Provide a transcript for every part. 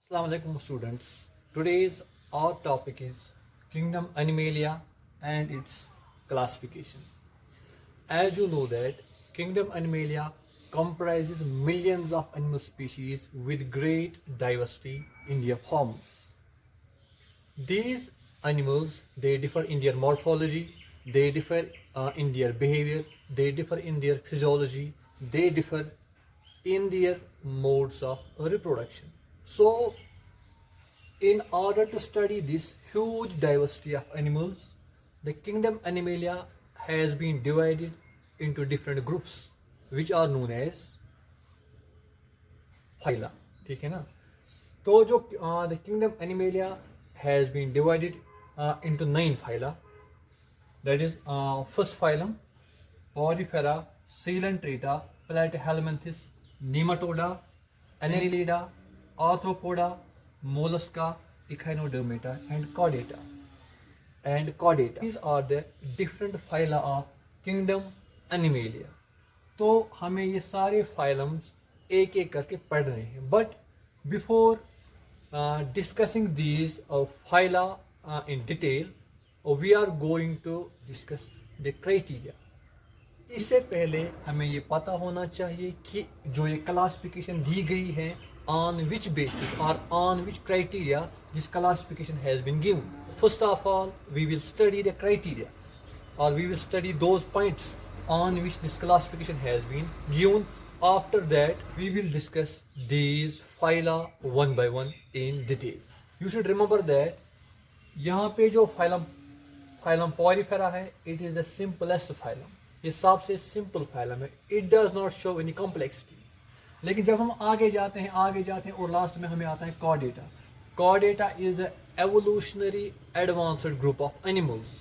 Assalamu alaikum students. Today's our topic is Kingdom Animalia and its classification. As you know that Kingdom Animalia comprises millions of animal species with great diversity in their forms. These animals, they differ in their morphology, they differ in their behavior, they differ in their physiology, they differ in their modes of reproduction. So, in order to study this huge diversity of animals, the kingdom Animalia has been divided into different groups, which are known as phyla. ठीक है ना? तो जो the kingdom Animalia has been divided into 9 phyla. That is, first phylum, Porifera, Coelenterata, Platyhelminthes, Nematoda, Annelida, Arthropoda, Mollusca, Echinodermata, and Chordata. These are the different phyla of kingdom Animalia. तो हमें ये सारे phylums एक एक करके पढ़ रहे हैं. But before discussing these phyla in detail, we are going to discuss the criteria. इससे पहले हमें ये पता होना चाहिए कि जो ये क्लासिफिकेशन दी गई है, on which basis or on which criteria this classification has been given. First of all, we will study the criteria, or we will study those points on which this classification has been given. After that, we will discuss these phyla one by one in detail. You should remember that यहाँ पे जो phylum Porifera है, it is the simplest phylum. ये सबसे simple phylum है. It does not show any complexity. लेकिन जब हम आगे जाते हैं और लास्ट में हमें आता है Chordata. Chordata is the evolutionary advanced group of animals.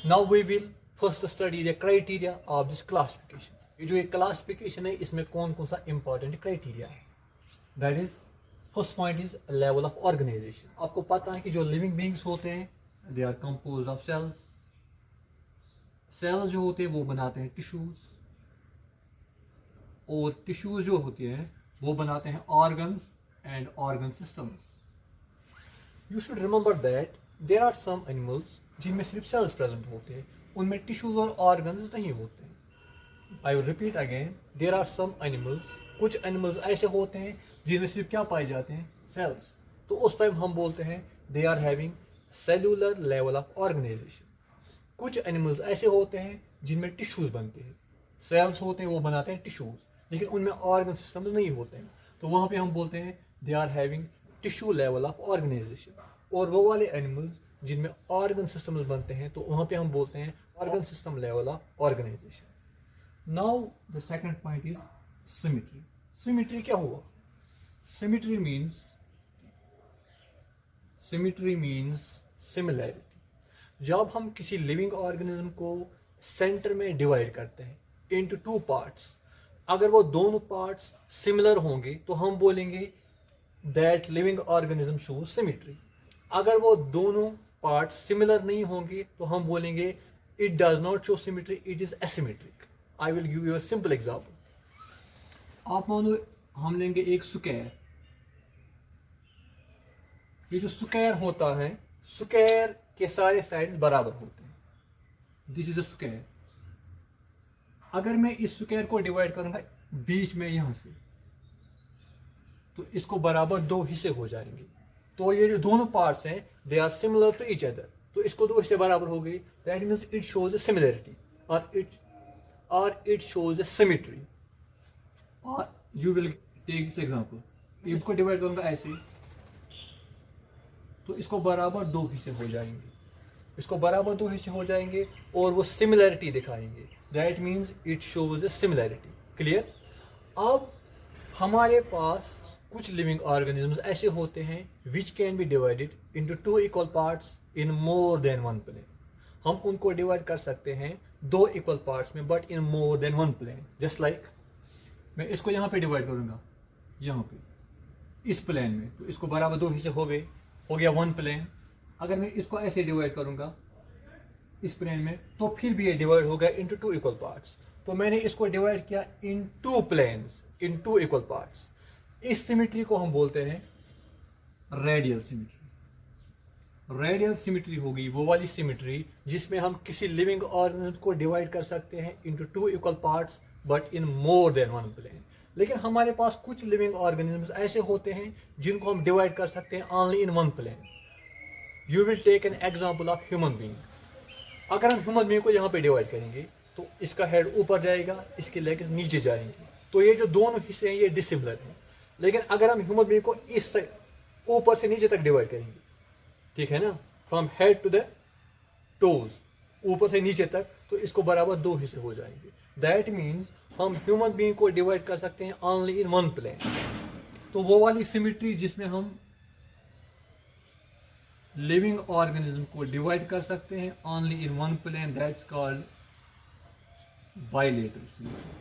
Now we will first study the criteria of this classification. ये जो एक क्लासिफिकेशन है, इसमें कौन कौन सा इंपॉर्टेंट क्राइटेरिया है. That is first point is level of organisation. आपको पता है कि जो लिविंग बींग्स होते हैं, they are composed of cells. Cells जो होते हैं वो बनाते हैं टिश्यूज, और टिश्यूज जो होते हैं वो बनाते हैं organs and organ systems. You should remember that there are some animals जिनमें सिर्फ सेल्स प्रेजेंट होते हैं, उनमें टिश्यूज और ऑर्गन्स नहीं होते हैं. I will repeat again, there are some animals, कुछ एनिमल्स ऐसे होते हैं जिनमें सिर्फ क्या पाए जाते हैं, सेल्स. तो उस टाइम हम बोलते हैं they are having cellular level of organisation. कुछ एनिमल्स ऐसे होते हैं जिनमें टिश्यूज बनते हैं, सेल्स होते हैं वो बनाते हैं टिश्यूज, लेकिन उनमें ऑर्गन सिस्टम्स नहीं होते हैं. तो वहाँ पे हम बोलते हैं they are having tissue level of organisation. और वो वाले एनिमल्स जिनमें ऑर्गन सिस्टम्स बनते हैं, तो वहाँ पे हम बोलते हैं organ system level of organisation. Now the second point is symmetry. Symmetry क्या हुआ? Symmetry means similarity. जब हम किसी लिविंग ऑर्गेनिज्म को सेंटर में डिवाइड करते हैं into two parts, अगर वो दोनों पार्ट्स सिमिलर होंगे तो हम बोलेंगे that living organism shows symmetry. अगर वो दोनों पार्ट्स सिमिलर नहीं होंगे तो हम बोलेंगे it does not show symmetry, it is asymmetric. I will give you a simple example. आप मानो हम लेंगे एक स्क्वायर. ये जो स्क्वायर होता है, स्क्वायर के सारे साइड्स बराबर होते हैं. This is a square. अगर मैं इस स्क्वायर को डिवाइड करूंगा बीच में यहां से, तो इसको बराबर दो हिस्से हो जाएंगे. तो ये जो दोनों पार्ट्स हैं, they are similar to each other. तो इसको दो हिस्से बराबर हो गए. That means it shows a similarity or it shows a symmetry. Or you will take this example. इसको डिवाइड करूंगा ऐसे, तो इसको बराबर दो हिस्से हो जाएंगे. इसको बराबर दो हिस्से हो जाएंगे और वो सिमिलरिटी दिखाएंगे. That means it shows a similarity. Clear? अब हमारे पास कुछ लिविंग ऑर्गेनिजम्स ऐसे होते हैं which can be divided into two equal parts in more than one plane. हम उनको डिवाइड कर सकते हैं दो इक्वल पार्ट्स में, but in more than one plane. Just like मैं इसको यहाँ पे डिवाइड करूंगा, यहाँ पे इस प्लेन में, तो इसको बराबर दो हिस्से हो गया वन प्लेन. अगर मैं इसको ऐसे डिवाइड करूंगा इस प्लेन में, तो फिर भी ये डिवाइड हो गया इनटू टू इक्वल पार्ट्स. तो मैंने इसको डिवाइड किया in two planes, in two equal parts. इस सिमेट्री को हम बोलते हैं रेडियल सिमेट्री। रेडियल सिमेट्री होगी वो वाली सिमेट्री जिसमें हम किसी लिविंग ऑर्गेनिज्म को डिवाइड कर सकते हैं into two equal parts but in more than one plane. लेकिन हमारे पास कुछ लिविंग ऑर्गेनिज्म्स ऐसे होते हैं जिनको हम डिवाइड कर सकते हैं only in one plane. You will take an example of human being. अगर हम ह्यूमन बीइंग को यहाँ पे डिवाइड करेंगे तो इसका हेड ऊपर जाएगा, इसके लेग्स नीचे जाएंगे, तो ये जो दोनों हिस्से हैं ये डिसिमिलर हैं। लेकिन अगर हम ह्यूमन बीइंग को इस ऊपर से नीचे तक डिवाइड करेंगे, ठीक है ना, from head to the toes, ऊपर से नीचे तक, तो इसको बराबर दो हिस्से हो जाएंगे। दैट मीन्स हम ह्यूमन बीइंग को डिवाइड कर सकते हैं ओनली इन वन प्लेन। तो वो वाली सिमेट्री जिसमें हम लिविंग ऑर्गेनिज्म को डिवाइड कर सकते हैं only in one plane, that's called bilateral symmetry.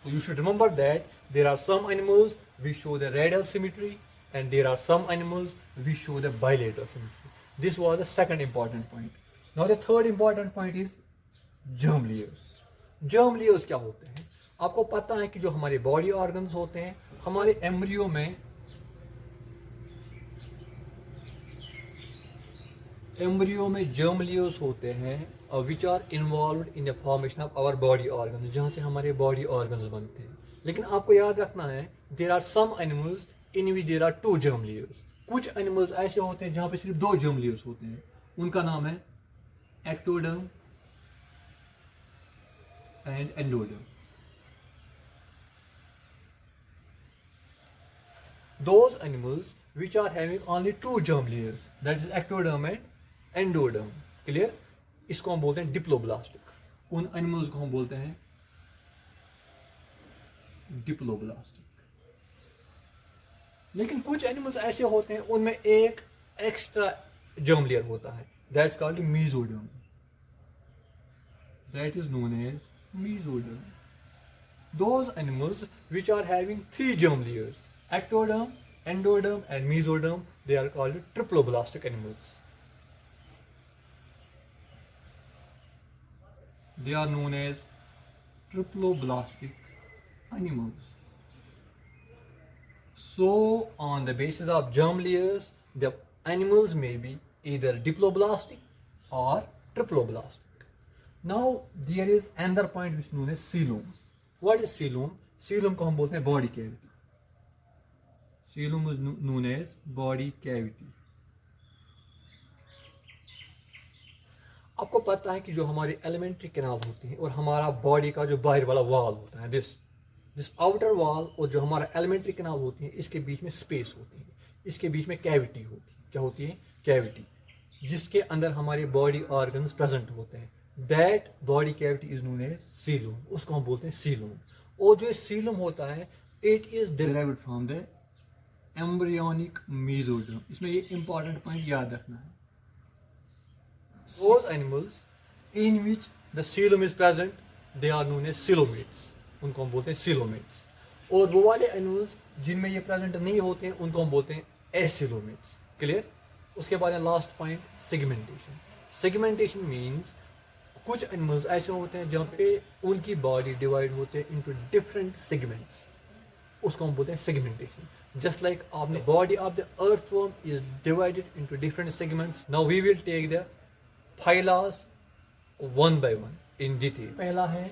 So you should remember that there are some animals we show the radial symmetry and there are some animals we show the bilateral symmetry. This was the second important point. Now the third important point is germ layers. Germ layers क्या होते हैं? आपको पता है कि जो हमारे body organs होते हैं, हमारे एम्ब्रियो में germ layers होते हैं which are involved in the formation of our body organs, जहाँ से हमारे बॉडी ऑर्गन्स बनते हैं। लेकिन आपको याद रखना है there are some animals in which there are two germ layers. कुछ एनिमल्स ऐसे होते हैं जहाँ पे सिर्फ दो germ layers होते हैं, उनका नाम है ectoderm and endoderm. Those animals which are having only two germ layers, that is ectoderm and endoderm. Clear? इसको हम बोलते हैं डिप्लोब्लास्टिक। उन एनिमल्स को हम बोलते हैं डिप्लोब्लास्टिक। लेकिन कुछ एनिमल्स ऐसे होते हैं उनमें एक एक्स्ट्रा जर्म लेयर होता है, that's called mesoderm, that is known as mesoderm. Those animals which are having three germ layers, ectoderm, endoderm and mesoderm, they are called triploblastic animals. They are known as triploblastic animals. So on the basis of germ layers, the animals may be either diploblastic or triploblastic. Now there is another point which is known as coelom. What is coelom? Coelom को हम बोलते हैं body cavity. Coelom is known as body cavity. आपको पता है कि जो हमारी एलिमेंट्री कैनाल होती है और हमारा बॉडी का जो बाहर वाला वॉल होता है, दिस आउटर वॉल और जो हमारा एलिमेंट्री कैनाल होती है, इसके बीच में स्पेस होती है, इसके बीच में कैविटी होती है। क्या होती है? कैविटी, जिसके अंदर हमारे बॉडी ऑर्गन्स प्रेजेंट होते हैं। That body cavity is known as coelom, उसको हम बोलते हैं सीलम। और जो सीलम होता है, it is derived from the embryonic mesoderm. इसमें ये इंपॉर्टेंट पॉइंट याद रखना है। Those animals in which the coelom is present, they are known as coelomates. उनको हम बोलते हैं coelomates. और वो वाले एनिमल्स जिनमें ये प्रेजेंट नहीं होते हैं उनको हम बोलते हैं एसिलोमेट्स। क्लियर? उसके बाद last point segmentation. Segmentation means कुछ एनिमल्स ऐसे होते हैं जहाँ पे उनकी बॉडी डिवाइड होते हैं इनटू डिफरेंट सेगमेंट्स, उसको हम बोलते हैं segmentation. Just like the body of the earthworm is divided into different segments. Now we will take the phylas one by one in detail. पहला है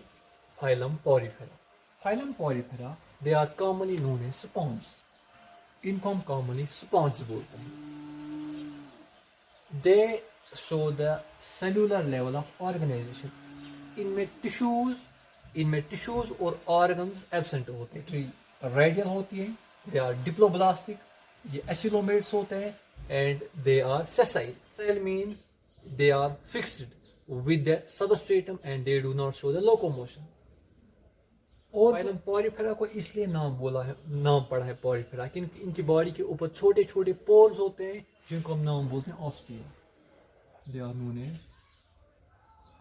phylum Porifera. Phylum Porifera, they are commonly known as sponges. इनको हम commonly sponges बोलते हैं। They show the cellular level of organization. इनमें tissues और organs absent होते हैं। Tree radial होती है, they are diploblastic, ये acylomates होते हैं, and they are sessile. Sessile means they are fixed with the substratum and they do not show the locomotion. और फाइलम पॉरीफेरा को इसलिए नाम पड़ा है पॉरीफेरा कि इनकी बॉडी के ऊपर छोटे छोटे पोर्स होते हैं जिनको हम नाम बोलते हैं ostia. They are known as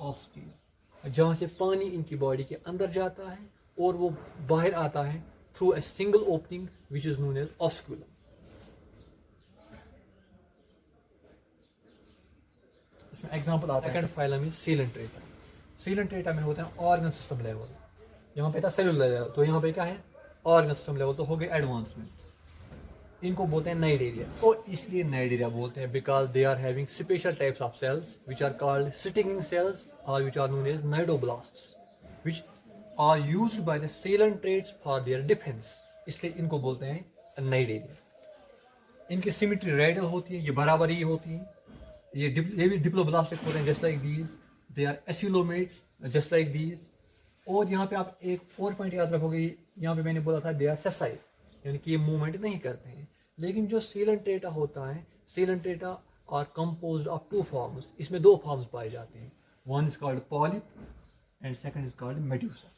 ostia, जहाँ से पानी इनकी बॉडी के अंदर जाता है और वो बाहर आता है through a single opening which is known as osculum. इसमें एग्जांपल आता है। Second phylum is Coelenterata. Coelenterata में होता है ऑर्गन सिस्टम लेवल, यहाँ पे था सेलुलर लेवल, तो यहाँ पे क्या है? ऑर्गन सिस्टम लेवल, तो हो गए एडवांसमेंट। इनको बोलते हैं नाइडेरिया। तो इसलिए नाइडेरिया बोलते हैं because they are having special types of cells which are called stinging cells और which are known as cnidoblasts which are used by the coelenterates for their defence, इसलिए इनको बोलते हैं नाइडेरिया। इनकी सिमेट्री रेडियल होती है, ये बराबर ही होती है। ये भी डिप्लोब्लास्टिक होते हैं just like these, they are acoelomates just like these. और यहाँ पे आप एक और पॉइंट याद रखोगे, यहाँ पे मैंने बोला था दे आर सेसाइल, यानी कि ये मूवमेंट नहीं करते हैं। लेकिन जो सीलेंट्रेटा होता है, Coelenterata are composed of two forms, इसमें दो फॉर्म्स पाए जाते हैं, one is called polyp and second is called medusa.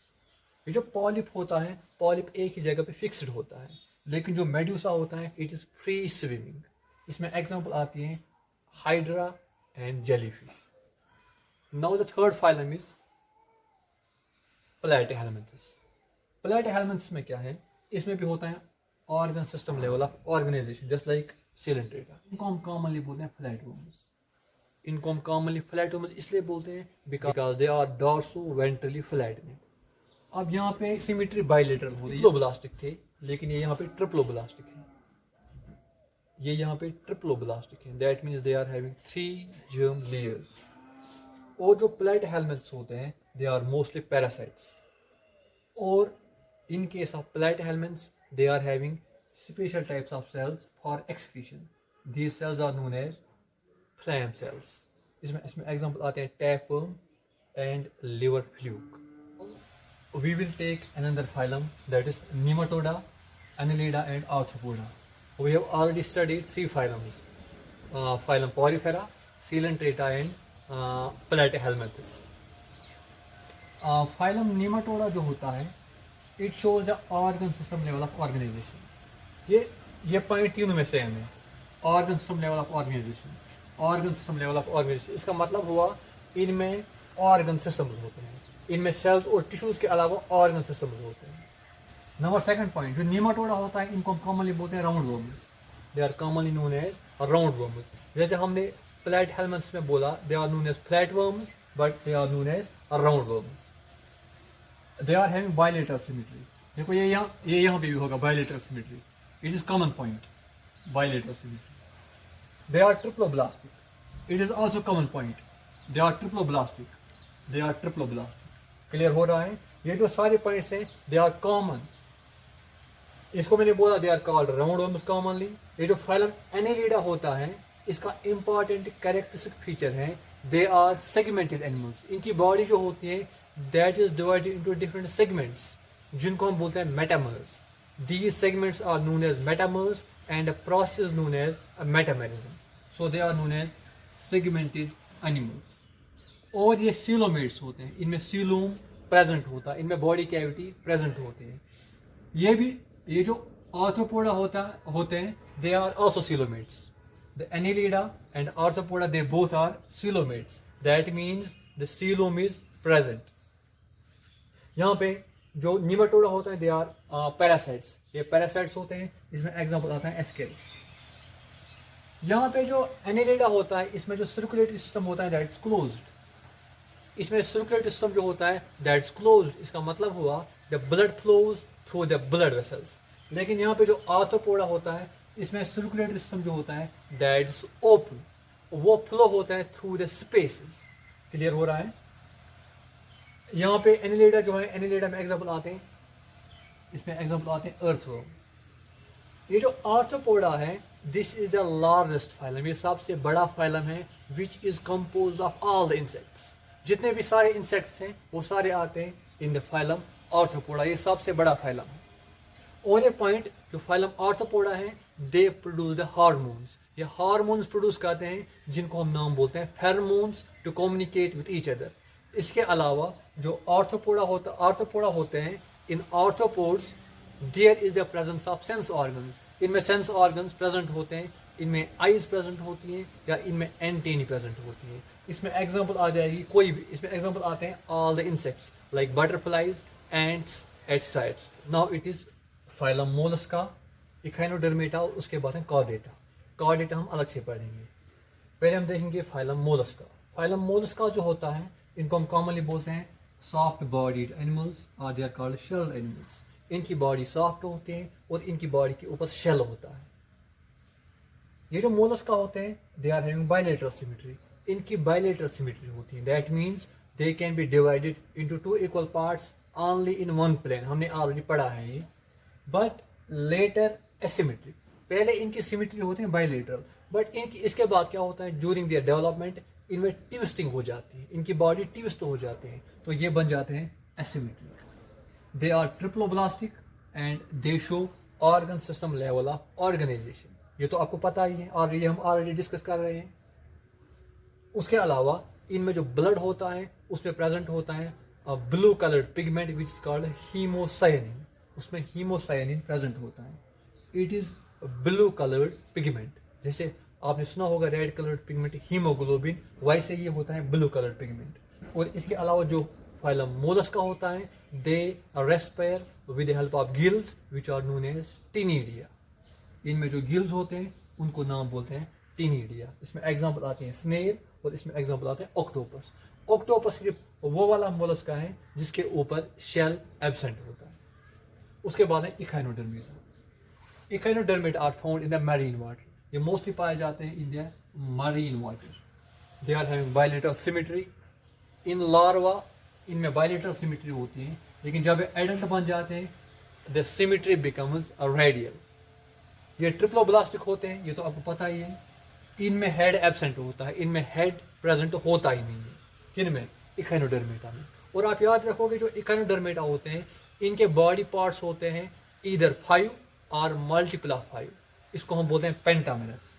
ये जो पॉलिप होता है, पॉलिप एक ही जगह पे फिक्स्ड होता है, लेकिन जो मेड्यूसा होता है इट इज फ्री स्विमिंग। इसमें एग्जांपल आती है hydra and jellyfish. Now the third phylum is Platyhelminthes. Platyhelminthes में क्या है, इसमें भी होता है organ system level of organisation just like Coelenterata. इनको हम कॉमनली बोलते हैं फ्लैटवर्म्स। इनको हम कॉमनली फ्लैटवर्म्स इसलिए बोलते हैं because they are dorsoventrally flattening. अब यहाँ पे सिमेट्री बाइलेटरल होती है, डिप्लोब्लास्टिक थे लेकिन ये यहाँ पे ट्रिप्लोब्लास्टिक है। ये यहाँ पे ट्रिप्लोब्लास्टिक है, that means they are having 3 germ layers. और जो प्लैटीहेलमिन्थस होते हैं दे आर मोस्टली पैरासाइट्स। और in case of platyhelminths they are having special types of cells for excretion. These cells are known as phloem cells. इसमें example आते हैं tapeworm and liver fluke. We will take another phylum that is Nematoda, Annelida and Arthropoda. We have already studied 3 phylums, phylum Porifera, Coelenterata and Platyhelminths. Phylum Nematoda जो होता है it shows the organ system level of organisation. ये point तीनों में same है, organ system level of organisation, organ system level of organisation. इसका मतलब हुआ इनमें ऑर्गन सिस्टम्स होते हैं, इनमें सेल्स और टिश्यूज के अलावा ऑर्गन सिस्टम्स होते हैं। नंबर सेकंड पॉइंट, जो नेमाटोडा होता है इनको हम कॉमनली बोलते हैं round worms. They are commonly known as round worms. जैसे हमने प्लैटीहेलमिन्थस में बोला they are known as flat worms but they are known as round worms. They are having bilateral symmetry. देखो ये यहाँ पे भी होगा bilateral symmetry. It is common point. Bilateral symmetry. They are triploblastic. It is also common point. They are triploblastic. They are triploblastic. Clear हो रहा है? ये जो सारे points हैं, they are common. इसको मैंने बोला they are called roundworms commonly. ये जो phylum Annelida होता है, इसका important characteristic feature है, they are segmented animals. इनकी body जो होती है that is divided into different segments जिनको हम बोलते हैं metamers. These segments are known as metamers and a process is known as a metamerism. So they are known as segmented animals. और ये coelomates होते हैं, इनमें coelom present होता है, इनमें body cavity present होते हैं। ये जो arthropoda होते हैं they are also coelomates. The Annelida and Arthropoda they both are coelomates. That means the coelom is present. यहाँ पे जो निमाटोडा होता है दे आर पैरासाइट्स, ये पैरासाइट्स होते हैं। इसमें एग्जांपल आता है एस्केरिस। यहाँ पे जो एनेलिडा होता है इसमें जो सर्कुलेटरी सिस्टम होता है दैट्स क्लोज्ड। इसमें सर्कुलेटरी सिस्टम जो होता है दैट्स क्लोज्ड, इसका मतलब हुआ the blood flows through the blood vessels. लेकिन यहाँ पे जो आर्थ्रोपोडा होता है इसमें सर्कुलेटरी सिस्टम जो होता है दैट्स ओपन, वो फ्लो होता है थ्रू द स्पेसेस। क्लियर हो रहा है? यहाँ पे एनेलिडा जो है, एनेलिडा में एग्जांपल आते हैं, इसमें एग्जांपल आते हैं अर्थवर्म। ये जो आर्थ्रोपोडा है this is the largest phylum, ये सबसे बड़ा फाइलम है which is compose of all the insects. जितने भी सारे इंसेक्ट्स हैं वो सारे आते हैं इन द फाइलम आर्थ्रोपोडा, ये सबसे बड़ा फाइलम है। और ये पॉइंट जो फाइलम आर्थ्रोपोडा है दे प्रोड्यूस द हार्मोन्स। ये हार्मोन्स प्रोड्यूस करते हैं जिनको हम नाम बोलते हैं pheromones to communicate with each other. इसके अलावा जो आर्थ्रोपोडा होते हैं, in arthropods there is the presence of sense organs. इनमें सेंस ऑर्गन्स प्रेजेंट होते हैं, इनमें आईज प्रेजेंट होती हैं या इनमें एंटेनी प्रेजेंट होती हैं। इसमें एग्जांपल आ जाएगी कोई भी, इसमें एग्जांपल आते हैं all the insects like butterflies, ants एटस्टाइड्स। Now it is phylum Mollusca, Echinodermata और उसके बाद है कॉर्डेटा। कॉर्डेटा हम अलग से पढ़ेंगे। पहले हम देखेंगे फाइलम मोलस्का। फाइलम मोलस्का जो होता है इनको हम कॉमनली बोलते हैं सॉफ्ट बॉडीड एनिमल्स और they are called shell animals. इनकी बॉडी सॉफ्ट होती है और इनकी बॉडी के ऊपर शेल होता है। ये जो मोलस्का होते हैं they are having bilateral symmetry, इनकी बायलेटरल सिमेट्री होती है, that means they can be divided into two equal parts only in one plane, हमने ऑलरेडी पढ़ा है ये। बट लेटर एसिमेट्रिक, पहले इनकी सिमेट्री होती है बायलेटरल, बट इनकी इसके बाद क्या होता है, ड्यूरिंग दियर डेवलपमेंट इनमें ट्विस्टिंग हो जाती है, इनकी बॉडी ट्विस्ट हो जाते हैं, तो ये बन जाते हैं asymmetric. They are triploblastic and they show organ system level of organisation, ये तो आपको पता ही है, ऑलरेडी हम ऑलरेडी डिस्कस कर रहे हैं। उसके अलावा इनमें जो ब्लड होता है उसमें प्रेजेंट होता है blue coloured pigment which is called haemocyanin, उसमें हीमोसायनिन प्रेजेंट होता है। It is blue coloured pigment, जैसे आपने सुना होगा रेड कलर्ड पिगमेंट हीमोग्लोबिन, वैसे ये होता है ब्लू कलर्ड पिगमेंट। और इसके अलावा जो फाइलम मोलस्का होता है they respire with the help of gills which are known as ctenidia, इनमें जो गिल्स होते हैं उनको नाम बोलते हैं टिनिडिया। इसमें एग्जांपल आते हैं स्नेल और इसमें एग्जांपल आते हैं ऑक्टोपस। ऑक्टोपस सिर्फ वो वाला मोलस्का है जिसके ऊपर शेल एब्सेंट होता है। उसके बाद है Echinodermata. Echinodermata are found in the marine water, ये मोस्टली पाए जाते हैं in the marine water. They are having bilateral symmetry. In larva इनमें बायलेटरल सिमेट्री होती है, लेकिन जब एडल्ट बन जाते हैं द सिमेट्री बिकम्स रेडियल। ये ट्रिप्लोब्लास्टिक होते हैं, ये तो आपको पता ही है। इनमें हेड एब्सेंट होता है, इनमें हेड प्रेजेंट होता ही नहीं है, किनमें, इकाइनोडर्मेटा में। और आप याद रखोगे जो इकाइनोडर्मेटा होते हैं इनके बॉडी पार्ट्स होते हैं ईदर 5 और मल्टीपल ऑफ 5, इसको हम बोलते हैं pentamerous.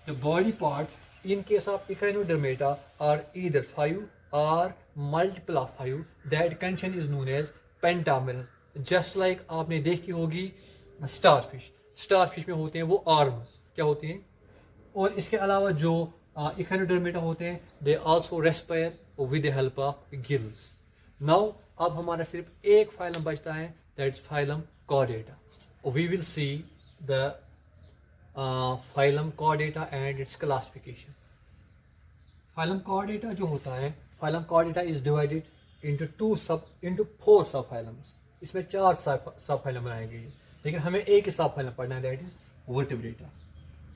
The body parts in case of Echinodermata are either 5 or multiple of 5. That condition is known as pentamerous. Just like आपने देखी होगी starfish. Starfish में होते हैं वो arms, क्या होती हैं? और इसके अलावा जो Echinodermata होते हैं they also respire with the help of gills. Now अब हमारा सिर्फ एक फाइलम बचता है, that is phylum Chordata. We will see the phylum Chordata and its classification. Phylum Chordata जो होता है, phylum Chordata is divided into 4 subphylums. इसमें 4 सबफाइलम बनाए गए हैं, लेकिन हमें एक ही सबफाइलम पढ़ना है, दैट इज वर्टिब्रेटा।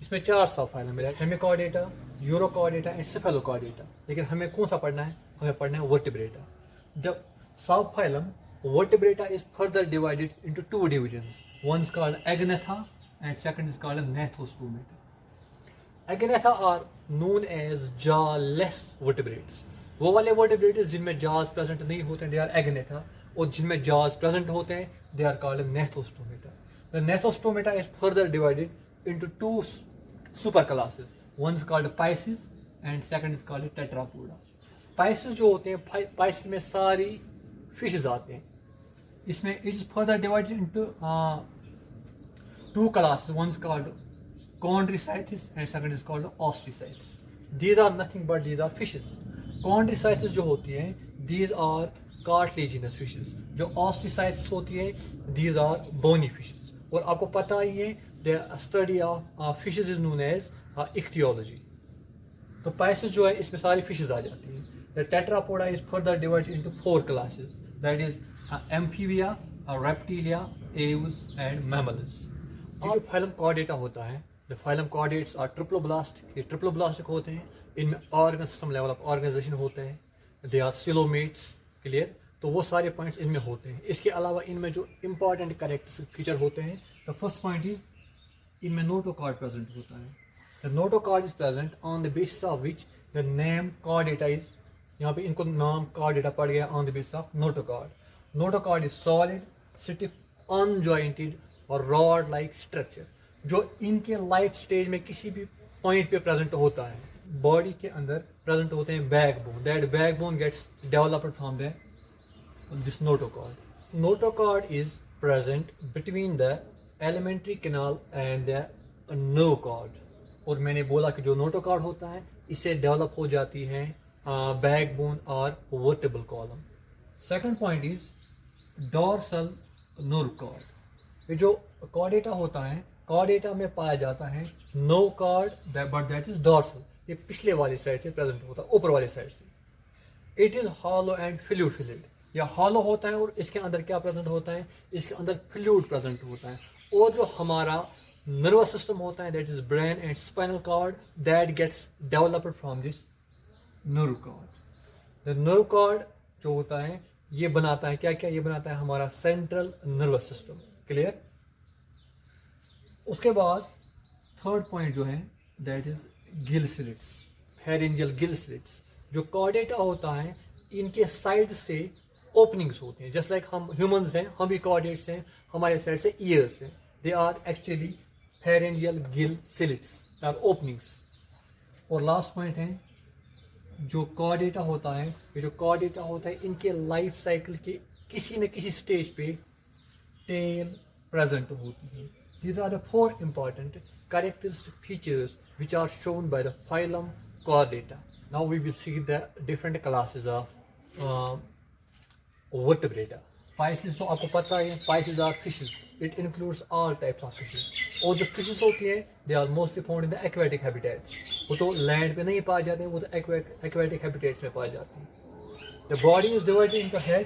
इसमें 4 सबफाइलम है, हेमिकॉर्डेटा, यूरोकॉर्डेटा एंड सेफेलोकॉर्डेटा, लेकिन हमें कौन सा पढ़ना है, हमें पढ़ना है vertebrata. The subphylum vertebrata is further divided into 2 divisions. One is called Agnatha and second is called Gnathostomata. Agnatha are known as jaw-less vertebrates. वो वाले vertebrates जिनमें jaws present नहीं होते हैं, they are Agnatha, और जिनमें jaws present होते हैं, they are called Gnathostomata. The Gnathostomata is further divided into 2 superclasses. One is called Pisces and second is called Tetrapoda. Pisces जो होते हैं, Pisces में सारी fishes आते हैं। इसमें it is further divided into 2 classes. One is called Chondricythis and second is called Ostracythis. These are nothing but these are fishes. Chondricythis जो होती हैं, these are cartilaginous fishes. जो Ostracythis होती है, these are bony fishes. और आपको पता ही है, the study of fishes is known as ichthyology. तो Pisces जो है इसमें सारी fishes आ जाती हैं। The Tetrapoda is further divided into 4 classes. That is amphibia, reptilia, aves and mammals. ये जो phylum Chordata होता है, the phylum Chordates are triploblastic. ये triploblastic होते हैं, इनमें organ system level of organization होते हैं, they are coelomates, clear? तो वो सारे points इनमें होते हैं। इसके अलावा इनमें जो important characteristic feature होते हैं, the first point is इनमें notochord present होता है। The notochord is present on the basis of which the name Chordata is, यहाँ पे इनको नाम Chordata पड़ गया on the basis of notochord. Notochord is solid, stiff, unjointed और rod like structure, जो इनके लाइफ स्टेज में किसी भी पॉइंट पे प्रेजेंट होता है, बॉडी के अंदर प्रेजेंट होते हैं backbone, that backbone gets developed from the this notochord. Notochord is present between the elementary canal and the notochord. और मैंने बोला कि जो notochord होता है इससे डेवलप हो जाती है बैकबोन और vertebral column. Second point is dorsal notochord. ये जो कॉर्डेटा होता है, कॉर्डेटा में पाया जाता है notochord, but that is dorsal, ये पिछले वाली साइड से प्रेजेंट होता है, ऊपर वाली साइड से। It is hollow and fluid filled, या हॉलो होता है और इसके अंदर क्या प्रेजेंट होता है, इसके अंदर फ्लूइड प्रेजेंट होता है। और जो हमारा नर्वस सिस्टम होता है that is brain and spinal cord that gets developed from this nerve cord. The nerve cord जो होता है ये बनाता है क्या क्या, ये बनाता है हमारा सेंट्रल नर्वस सिस्टम। क्लियर। उसके बाद थर्ड पॉइंट जो है that is gill slits, pharyngeal gill slits. जो कॉर्डेटा होता है इनके साइड से ओपनिंग्स होते हैं, जस्ट लाइक हम ह्यूमंस हैं, हम भी कॉर्डेट्स हैं, हमारे साइड से ईयर्स हैं। They are actually pharyngeal gill slits, or openings. और लास्ट पॉइंट है जो कॉर्डेटा होता है, ये जो कॉर्डेटा होता है इनके लाइफ साइकिल के किसी न किसी स्टेज पे टेल प्रेजेंट होती है। These are the 4 important characteristic features which are shown by the phylum Chordata. Now we will see the different classes of vertebrata. Pisces तो आपको पता है, Pisces are fishes. It includes all types of fishes. और जो fishes होती है they are mostly found in the aquatic habitats. वो तो land पे नहीं पाए जाते हैं, वो तो aquatic habitats में पाए जाते हैं। The body is divided into head,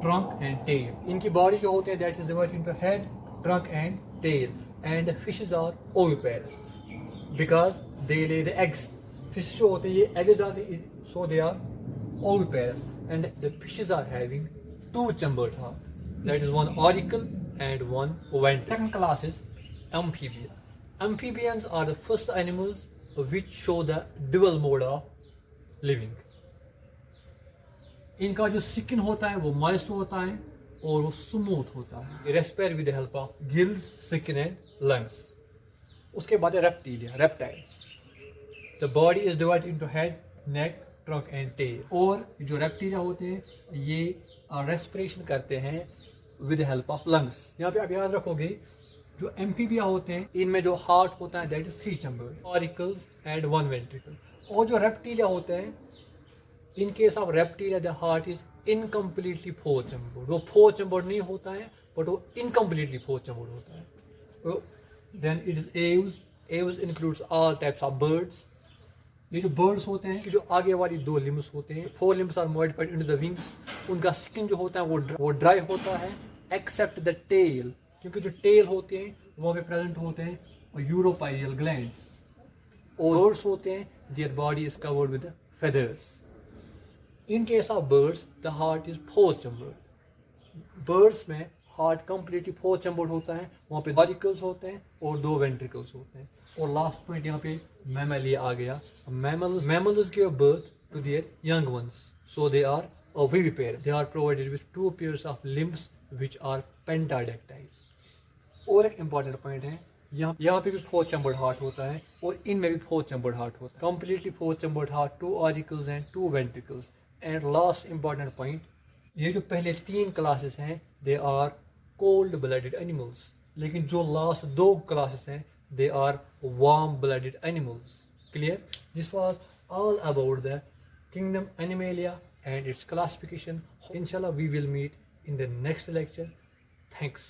trunk and tail. इनकी बॉडी जो होते हैं that is divided into head, trunk and tail. And the fishes are oviparous because they lay the eggs. Fish जो होते हैं ये eggs डालते हैं, so they are oviparous. And the fishes are having 2 chambered heart. That is one auricle and one ventricle. Second class is amphibia. Amphibians are the first animals which show the dual mode of living. इनका जो skin होता है वो moist होता है और वो smooth होता है। Respire with the help of gills, skin and lungs. उसके बाद है Reptilia, reptiles. The body is divided into head, neck, trunk and tail. और जो रेप्टिलिया होते हैं ये रेस्पिरेशन करते हैं with the help of lungs. यहाँ पे आप याद रखोगे जो एम्फीबिया होते हैं इनमें जो हार्ट होता है that is 3 chambered, auricles and 1 ventricle. और जो रेप्टिलिया होते हैं in case of reptilia the heart is incompletely 4 chambered. वो 4 चैम्बर्ड नहीं होता है बट वो इनकम्प्लीटली 4 चैम्बर्ड होता है। Then it is Aves. Aves includes all types of birds. ये जो बर्ड्स होते हैं कि जो आगे वाली 2 लिम्स होते हैं, 4 limbs are modified into the wings. उनका स्किन जो होता है वो ड्राई होता है एक्सेप्ट द टेल, क्योंकि जो टेल होते हैं वहाँ पे प्रेजेंट होते हैं यूरोपाइडियल ग्लैंड्स। और बर्ड्स होते हैं their body is covered with feathers. In case of birds, the heart is 4 chambered. Birds में हार्ट कम्प्लीटली 4 चैम्बर्ड होता है, वहाँ पे ऑरिकल्स होते हैं और 2 वेंट्रिकल्स होते हैं। और लास्ट पॉइंट यहाँ पे मैमलिया आ गया। Mammals give birth to their young ones, so they are oviviparous. They are provided with 2 pairs of limbs which are pentadactyl. और एक इम्पॉर्टेंट पॉइंट है, यहाँ पे भी 4 चैम्बर्ड हार्ट होता है और इनमें भी 4 चैम्बर्ड हार्ट होता है। Completely 4 chambered heart, 2 auricles and 2 ventricles. And last important point, ये जो पहले 3 क्लासेस हैं they are cold blooded animals, लेकिन जो लास्ट 2 क्लासेस हैं they are warm blooded animals. Clear? This was all about the kingdom Animalia and its classification. इंशाल्लाह we will meet in the next lecture. Thanks.